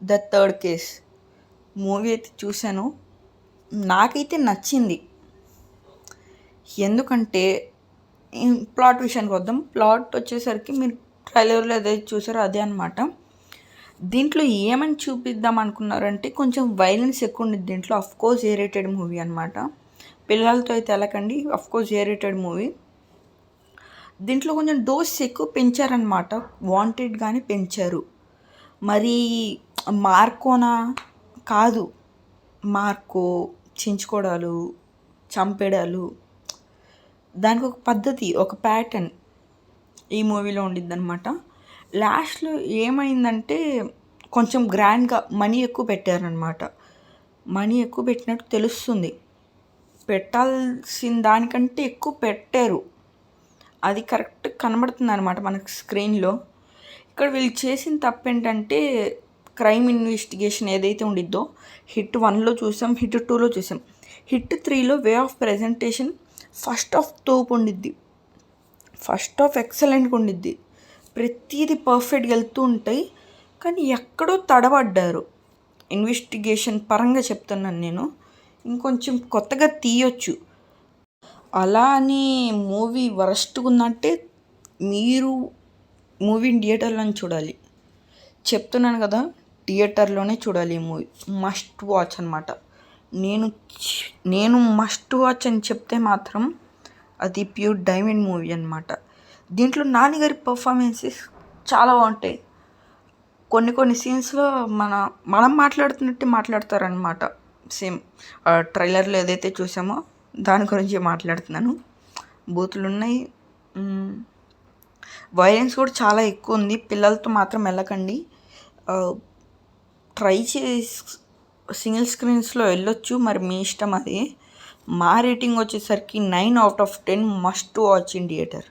The third case movie అయితే చూశాను. నాకైతే నచ్చింది. ఎందుకంటే ప్లాట్ విషయానికి వద్దాం. ప్లాట్ వచ్చేసరికి మీరు ట్రైలర్లో ఏదైతే చూసారో అదే అనమాట. దీంట్లో ఏమని చూపిద్దాం అనుకున్నారంటే కొంచెం వైలెన్స్ ఎక్కువ ఉండేది దీంట్లో. అఫ్కోర్స్ ఏ రేటెడ్ మూవీ అనమాట. పిల్లలతో అయితే వెళ్ళకండి. Of course A rated movie. దీంట్లో కొంచెం డోస్ ఎక్కువ పెంచారనమాట. వాంటెడ్గానే పెంచారు. మరి మార్కోనా కాదు, మార్కో చించుకోవడాలు, చంపేడాలు, దానికి ఒక పద్ధతి, ఒక ప్యాటర్న్ ఈ మూవీలో ఉండిద్దనమాట. లాస్ట్లో ఏమైందంటే కొంచెం గ్రాండ్గా మనీ ఎక్కువ పెట్టారనమాట. మనీ ఎక్కువ పెట్టినట్టు తెలుస్తుంది. పెట్టాల్సిన దానికంటే ఎక్కువ పెట్టారు. అది కరెక్ట్ కనబడుతుంది అనమాట మనకు స్క్రీన్లో. ఇక్కడ వీళ్ళు చేసిన తప్పు ఏంటంటే క్రైమ్ ఇన్వెస్టిగేషన్ ఏదైతే ఉండిద్దో హిట్ 1లో చూసాం, హిట్ 2లో చూసాం. హిట్ 3లో way of presentation first of తోపు ఉండిద్ది. ఫస్ట్ ఆఫ్ ఎక్సలెంట్గా ఉండిద్ది. ప్రతిదీ పర్ఫెక్ట్గా వెళ్తూ ఉంటాయి. కానీ ఎక్కడో తడబడ్డారు. ఇన్వెస్టిగేషన్ పరంగా చెప్తున్నాను నేను. ఇంకొంచెం కొత్తగా తీయొచ్చు. అలా అని మూవీ వరస్ట్గా ఉందంటే మీరు మూవీని థియేటర్లోనే చూడాలి. చెప్తున్నాను కదా, థియేటర్లోనే చూడాలి ఈ మూవీ. మస్ట్ వాచ్ అనమాట. నేను మస్ట్ వాచ్ అని చెప్తే మాత్రం అది ప్యూర్ డైమండ్ మూవీ అనమాట. దీంట్లో నాన్నగారి పర్ఫార్మెన్సెస్ చాలా బాగుంటాయి. కొన్ని సీన్స్లో మనం మాట్లాడుతున్నట్టే మాట్లాడతారనమాట. సేమ్ ట్రైలర్లో ఏదైతే చూసామో దాని గురించి మాట్లాడుతున్నాను. బూతులు ఉన్నాయి. వైలెన్స్ కూడా చాలా ఎక్కువ ఉంది. పిల్లలతో మాత్రం వెళ్ళకండి. ట్రై చేసి సింగిల్ స్క్రీన్స్లో వెళ్ళొచ్చు, మరి మీ ఇష్టం అది. మా రేటింగ్ వచ్చేసరికి 9/10 మస్ట్ వాచ్ ఇన్ థియేటర్.